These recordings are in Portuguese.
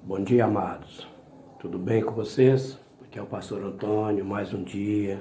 Bom dia, amados. Tudo bem com vocês? Aqui é o pastor Antônio, mais um dia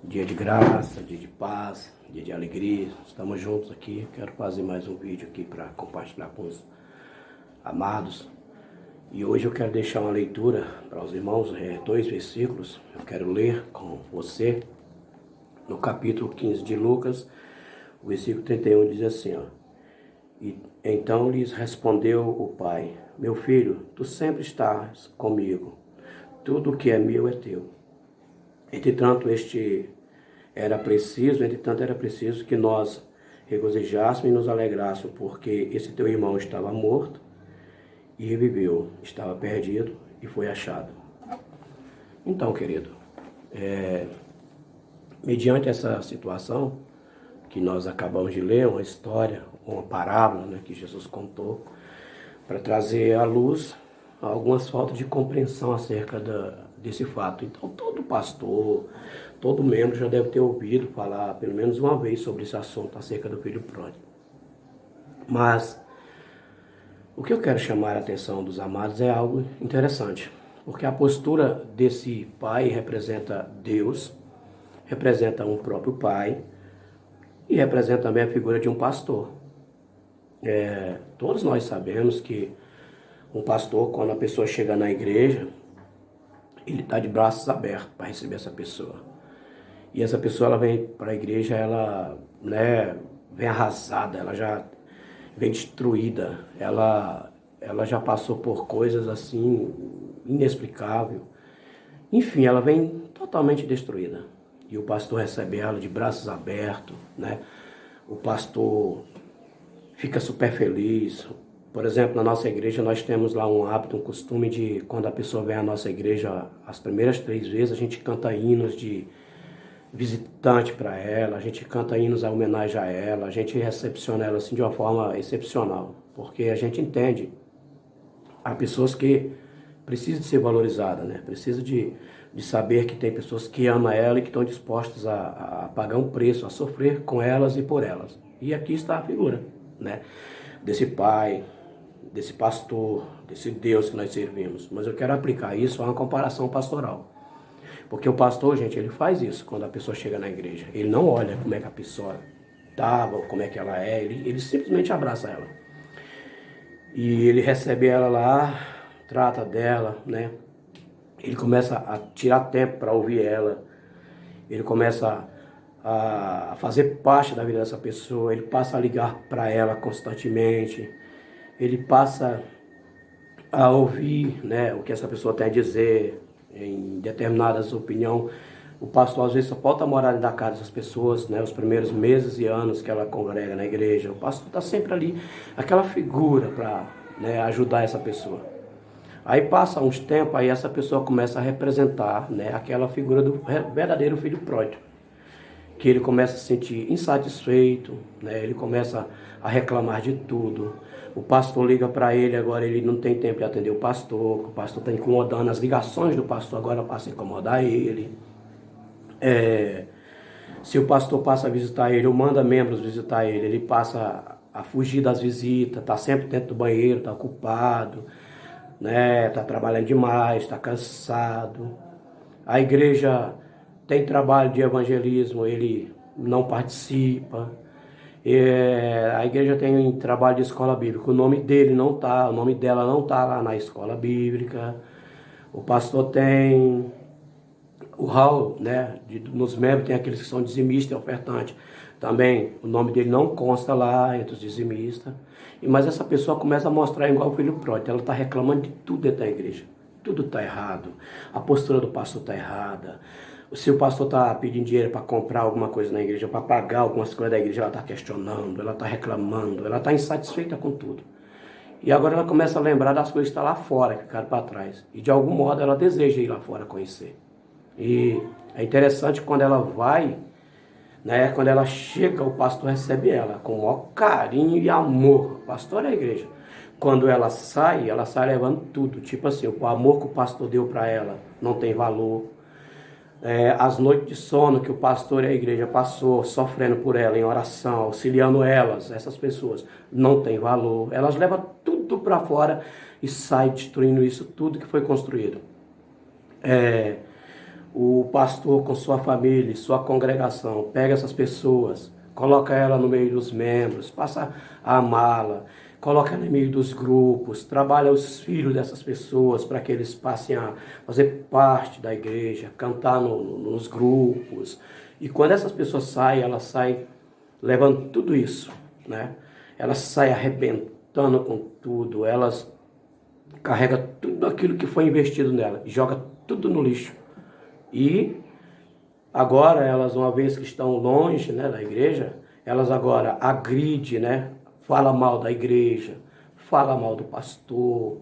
de graça, dia de paz, dia de alegria. Estamos juntos aqui. Quero fazer mais um vídeo aqui para compartilhar com os amados. E hoje eu quero deixar uma leitura para os irmãos, dois versículos. Eu quero ler com você no capítulo 15 de Lucas, o versículo 31 diz assim, ó. E então lhes respondeu o pai: meu filho, tu sempre estás comigo, tudo o que é meu é teu. Entretanto era preciso que nós regozijássemos e nos alegrássemos, porque esse teu irmão estava morto e reviveu, estava perdido e foi achado. Então, querido, mediante essa situação que nós acabamos de ler, uma história, uma parábola, né, que Jesus contou, para trazer à luz algumas faltas de compreensão acerca desse fato. Então, todo pastor, todo membro já deve ter ouvido falar pelo menos uma vez sobre esse assunto acerca do filho pródigo. Mas o que eu quero chamar a atenção dos amados é algo interessante, porque a postura desse pai representa Deus, representa um próprio pai e representa também a figura de um pastor. Todos nós sabemos que um pastor, quando a pessoa chega na igreja, ele está de braços abertos para receber essa pessoa. E essa pessoa, ela vem para a igreja, ela, vem arrasada, ela já vem destruída, ela já passou por coisas assim, inexplicáveis. Enfim, ela vem totalmente destruída. E o pastor recebe ela de braços abertos, né? O pastor fica super feliz. Por exemplo, na nossa igreja nós temos lá um hábito, um costume de, quando a pessoa vem à nossa igreja, as primeiras 3 vezes a gente canta hinos de visitante para ela, a gente canta hinos a homenagem a ela, a gente recepciona ela assim de uma forma excepcional, porque a gente entende, há pessoas que precisam de ser valorizadas, né? Precisa de saber que tem pessoas que amam ela e que estão dispostas a pagar um preço, a sofrer com elas e por elas. E aqui está a figura, né? Desse pai, desse pastor, desse Deus que nós servimos. Mas eu quero aplicar isso a uma comparação pastoral. Porque o pastor, gente, ele faz isso quando a pessoa chega na igreja. Ele não olha como é que a pessoa estava, como é que ela é, ele simplesmente abraça ela. E ele recebe ela lá, trata dela, né? Ele começa a tirar tempo para ouvir ela. Ele começa a fazer parte da vida dessa pessoa. Ele passa a ligar para ela constantemente. Ele passa a ouvir, né, o que essa pessoa tem a dizer em determinadas opiniões. O pastor às vezes só falta morar da casa dessas pessoas, né, os primeiros meses e anos que ela congrega na igreja. O pastor está sempre ali, aquela figura para, né, ajudar essa pessoa. Aí passa uns tempos, aí essa pessoa começa a representar, né, aquela figura do verdadeiro filho pródigo. Que ele começa a se sentir insatisfeito, né, ele começa a reclamar de tudo. O pastor liga para ele, agora ele não tem tempo de atender o pastor está incomodando, as ligações do pastor agora passam a incomodar ele. Se o pastor passa a visitar ele, ou manda membros visitar ele, ele passa a fugir das visitas, está sempre dentro do banheiro, está ocupado, né? Está trabalhando demais, está cansado. A igreja tem trabalho de evangelismo, ele não participa. A igreja tem trabalho de escola bíblica, o nome dele não está, o nome dela não está lá na escola bíblica. O pastor tem o hall, né? Nos membros tem aqueles que são dizimistas e ofertantes. Também o nome dele não consta lá entre os dizimistas. Mas essa pessoa começa a mostrar igual o filho pródigo. Ela está reclamando de tudo dentro da igreja. Tudo está errado. A postura do pastor está errada. Se o pastor está pedindo dinheiro para comprar alguma coisa na igreja, para pagar algumas coisas da igreja, ela está questionando, ela está reclamando, ela está insatisfeita com tudo. E agora ela começa a lembrar das coisas que estão lá fora, que ficaram para trás. E de algum modo ela deseja ir lá fora conhecer. E é interessante quando ela vai, né, quando ela chega, o pastor recebe ela com o maior carinho e amor. O pastor é a igreja. Quando ela sai levando tudo. Tipo assim, o amor que o pastor deu para ela não tem valor. As noites de sono que o pastor e a igreja passou sofrendo por ela, em oração, auxiliando elas, essas pessoas, não tem valor. Elas levam tudo para fora e sai destruindo isso tudo que foi construído. O pastor com sua família, sua congregação, pega essas pessoas, coloca ela no meio dos membros, passa a amá-la, coloca ela no meio dos grupos, trabalha os filhos dessas pessoas para que eles passem a fazer parte da igreja, cantar nos grupos. E quando essas pessoas saem, elas saem levando tudo isso, né? Elas saem arrebentando com tudo, elas carregam tudo aquilo que foi investido nela e joga tudo no lixo. E agora elas, uma vez que estão longe, né, da igreja, elas agora agridem, né? Fala mal da igreja, fala mal do pastor,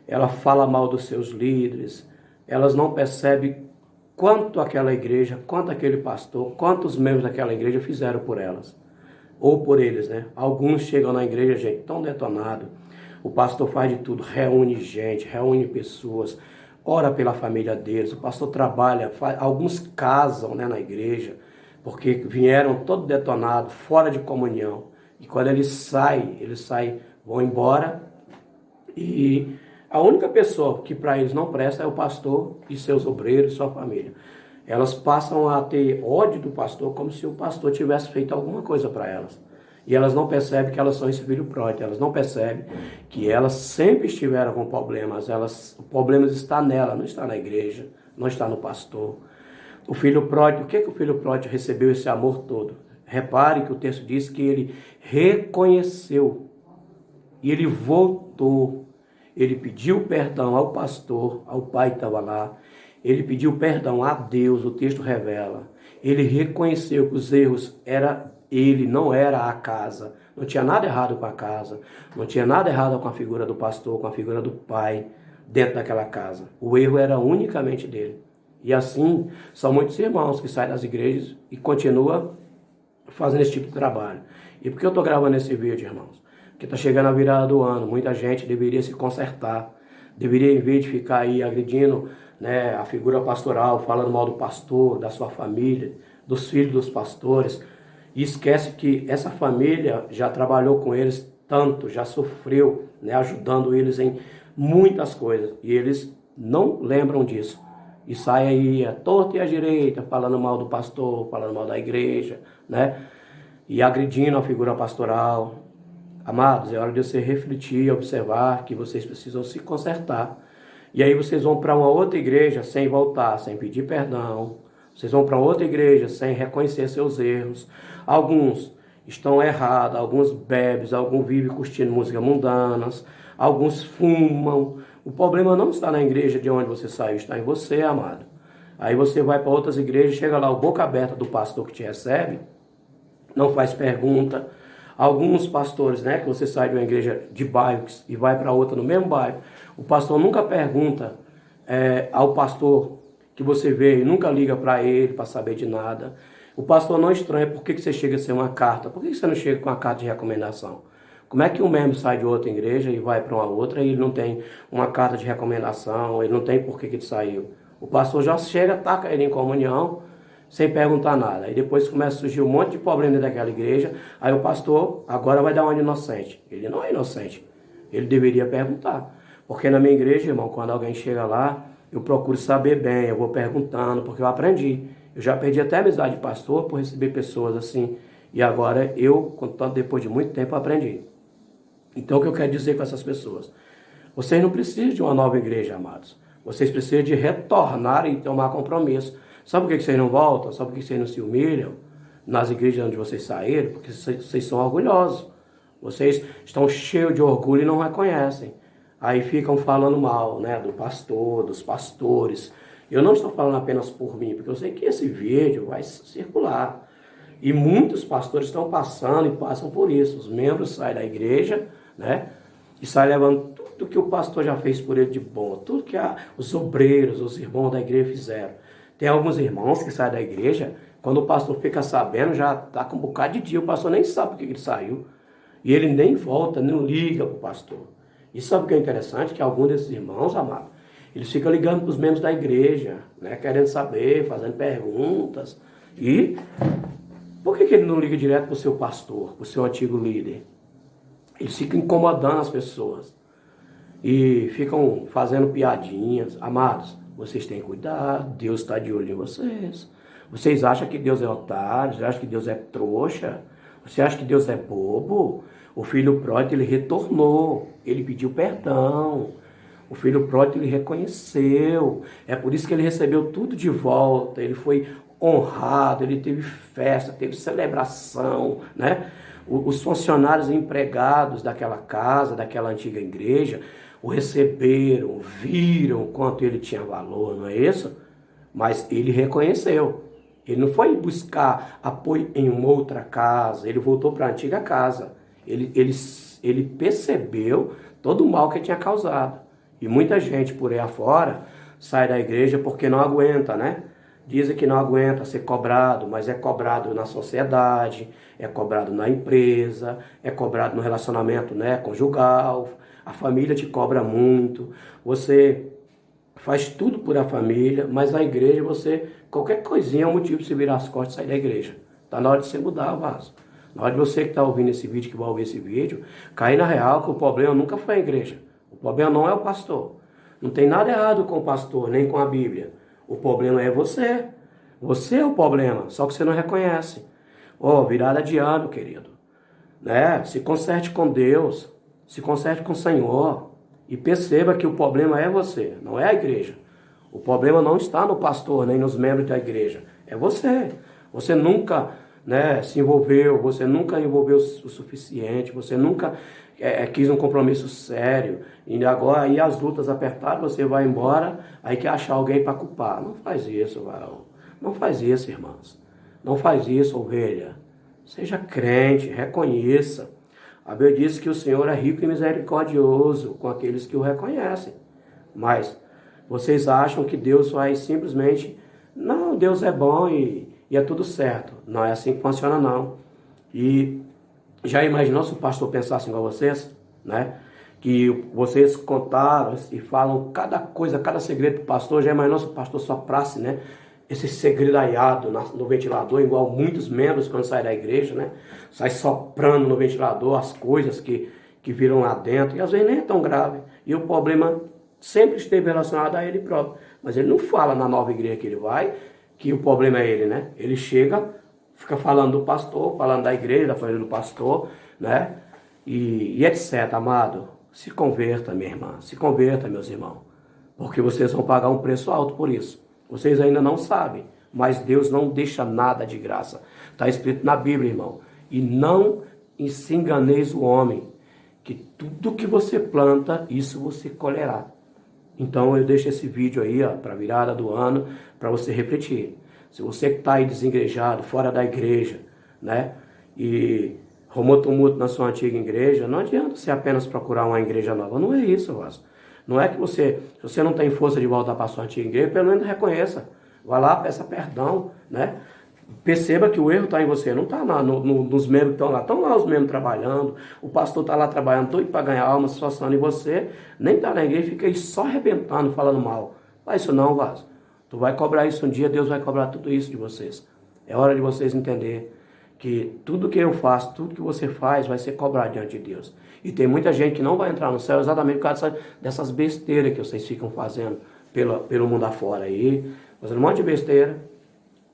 ela fala mal dos seus líderes. Elas não percebem quanto aquela igreja, quanto aquele pastor, quantos membros daquela igreja fizeram por elas. Ou por eles, né? Alguns chegam na igreja, gente, tão detonado. O pastor faz de tudo, reúne gente, reúne pessoas, ora pela família deles. O pastor trabalha, alguns casam, né, na igreja, porque vieram todo detonado, fora de comunhão. E quando eles saem, vão embora. E a única pessoa que para eles não presta é o pastor e seus obreiros, sua família. Elas passam a ter ódio do pastor como se o pastor tivesse feito alguma coisa para elas. E elas não percebem que elas são esse filho pródigo, elas não percebem que elas sempre estiveram com problemas, o problema está nela, não está na igreja, não está no pastor. O filho pródigo, o que o filho pródigo recebeu esse amor todo? Repare que o texto diz que ele reconheceu e ele voltou. Ele pediu perdão ao pastor, ao pai que estava lá. Ele pediu perdão a Deus, o texto revela. Ele reconheceu que os erros era ele, não era a casa. Não tinha nada errado com a casa. Não tinha nada errado com a figura do pastor, com a figura do pai dentro daquela casa. O erro era unicamente dele. E assim, são muitos irmãos que saem das igrejas e continuam fazendo esse tipo de trabalho. E por que eu estou gravando esse vídeo, irmãos? Porque está chegando a virada do ano. Muita gente deveria se consertar. Deveria, em vez de ficar aí agredindo, né, a figura pastoral, falando mal do pastor, da sua família, dos filhos dos pastores, e esquece que essa família já trabalhou com eles tanto, já sofreu, né, ajudando eles em muitas coisas, e eles não lembram disso. E saem aí à torta e à direita, falando mal do pastor, falando mal da igreja, né, e agredindo a figura pastoral. Amados, é hora de você refletir e observar que vocês precisam se consertar. E aí vocês vão para uma outra igreja sem voltar, sem pedir perdão. Vocês vão para outra igreja sem reconhecer seus erros. Alguns estão errados, alguns bebem, alguns vivem curtindo músicas mundanas, alguns fumam. O problema não está na igreja de onde você saiu, está em você, amado. Aí você vai para outras igrejas, chega lá, o boca aberta do pastor que te recebe, não faz pergunta. Alguns pastores, né, que você sai de uma igreja de bairro e vai para outra no mesmo bairro, o pastor nunca pergunta ao pastor que você veio, nunca liga para ele para saber de nada. O pastor não estranha por que você chega sem uma carta, por que você não chega com uma carta de recomendação? Como é que um membro sai de outra igreja e vai para uma outra e ele não tem uma carta de recomendação, ele não tem por que ele saiu? O pastor já chega, taca ele em comunhão, sem perguntar nada. Aí depois começa a surgir um monte de problema dentro daquela igreja. Aí o pastor agora vai dar uma de inocente. Ele não é inocente. Ele deveria perguntar. Porque na minha igreja, irmão, quando alguém chega lá, eu procuro saber bem, eu vou perguntando, porque eu aprendi. Eu já perdi até a amizade de pastor por receber pessoas assim. E agora eu, depois de muito tempo, aprendi. Então o que eu quero dizer com essas pessoas? Vocês não precisam de uma nova igreja, amados. Vocês precisam de retornar e tomar compromisso. Sabe por que vocês não voltam? Sabe por que vocês não se humilham nas igrejas onde vocês saíram? Porque vocês são orgulhosos. Vocês estão cheios de orgulho e não reconhecem. Aí ficam falando mal, né, do pastor, dos pastores. Eu não estou falando apenas por mim, porque eu sei que esse vídeo vai circular. E muitos pastores estão passando e passam por isso. Os membros saem da igreja, né, e saem levando tudo que o pastor já fez por ele de bom. Tudo que os obreiros, os irmãos da igreja fizeram. Tem alguns irmãos que saem da igreja, quando o pastor fica sabendo, já está com um bocado de dia, o pastor nem sabe por que ele saiu. E ele nem volta, não liga para o pastor. E sabe o que é interessante? Que alguns desses irmãos, amado, eles ficam ligando para os membros da igreja, né, querendo saber, fazendo perguntas. E por que ele não liga direto para o seu pastor, para o seu antigo líder? Ele fica incomodando as pessoas. e ficam fazendo piadinhas. Amados, vocês têm que cuidar, Deus está de olho em vocês. Vocês acham que Deus é otário? Vocês acham que Deus é trouxa? Você acha que Deus é bobo? O filho pródigo, ele retornou, ele pediu perdão. O filho pródigo, ele reconheceu. É por isso que ele recebeu tudo de volta. Ele foi honrado, ele teve festa, teve celebração, né? Os funcionários empregados daquela casa, daquela antiga igreja, o receberam, viram quanto ele tinha valor, não é isso? Mas ele reconheceu. Ele não foi buscar apoio em uma outra casa, ele voltou para a antiga casa. Ele percebeu todo o mal que ele tinha causado. E muita gente por aí afora sai da igreja porque não aguenta, né? Dizem que não aguenta ser cobrado, mas é cobrado na sociedade, é cobrado na empresa, é cobrado no relacionamento, né, conjugal. A família te cobra muito. Você faz tudo por a família, mas na igreja qualquer coisinha é um motivo de você virar as costas e sair da igreja. Está na hora de você mudar o vaso. Na hora de você que está ouvindo esse vídeo, que vai ouvir esse vídeo, cair na real que o problema nunca foi a igreja. O problema não é o pastor. Não tem nada errado com o pastor, nem com a Bíblia. O problema é você. Você é o problema, só que você não reconhece. Virada de ano, querido. Né? Se conserte com Deus, se conserte com o Senhor e perceba que o problema é você, não é a igreja. O problema não está no pastor, nem nos membros da igreja. É você. Você nunca, né, se envolveu, você nunca envolveu o suficiente, você nunca quis um compromisso sério. E agora aí as lutas apertadas, você vai embora, aí quer achar alguém para culpar. Não faz isso, varão. Não faz isso, irmãos. Não faz isso, ovelha. Seja crente, reconheça. A Bíblia diz que o Senhor é rico e misericordioso com aqueles que o reconhecem. Mas vocês acham que Deus vai simplesmente... Não, Deus é bom e é tudo certo. Não é assim que funciona, não. E já imaginou se o pastor pensasse igual vocês? Né? Que vocês contaram e falam cada coisa, cada segredo do pastor. Já imaginou se o pastor soprasse, né? Esse segredaiado no ventilador, igual muitos membros quando saem da igreja, né? Sai soprando no ventilador as coisas que viram lá dentro. E às vezes nem é tão grave. E o problema sempre esteve relacionado a ele próprio. Mas ele não fala na nova igreja que ele vai, que o problema é ele, né? Ele chega, fica falando do pastor, falando da igreja, da família do pastor, né? E etc, amado. Se converta, minha irmã. Se converta, meus irmãos. Porque vocês vão pagar um preço alto por isso. Vocês ainda não sabem, mas Deus não deixa nada de graça. Está escrito na Bíblia, irmão. E não se enganeis o homem, que tudo que você planta, isso você colherá. Então eu deixo esse vídeo aí, para a virada do ano, para você refletir. Se você que está aí desengrejado, fora da igreja, né? E arrumou tumulto na sua antiga igreja, não adianta você apenas procurar uma igreja nova. Não é isso, Vasco. Não é que se você não tem força de voltar para a sua antiga igreja, pelo menos reconheça. Vá lá, peça perdão, né? Perceba que o erro está em você, não está nos membros que estão lá os membros trabalhando, o pastor está lá trabalhando, todo para ganhar alma, se esforçando, e você nem está na igreja, fica aí só arrebentando, falando mal. Faz isso não, Vaso. Tu vai cobrar isso um dia, Deus vai cobrar tudo isso de vocês. É hora de vocês entenderem que tudo que eu faço, tudo que você faz, vai ser cobrado diante de Deus. E tem muita gente que não vai entrar no céu exatamente por causa dessas besteiras que vocês ficam fazendo pelo mundo afora aí, fazendo um monte de besteira,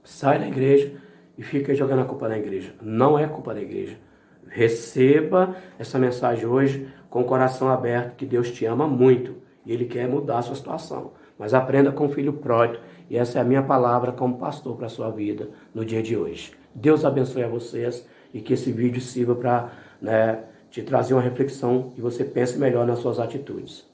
sai da igreja e fica jogando a culpa na igreja. Não é culpa da igreja. Receba essa mensagem hoje com o coração aberto, que Deus te ama muito e Ele quer mudar a sua situação. Mas aprenda com o filho pródigo, e essa é a minha palavra como pastor para a sua vida no dia de hoje. Deus abençoe a vocês e que esse vídeo sirva para te trazer uma reflexão e você pense melhor nas suas atitudes.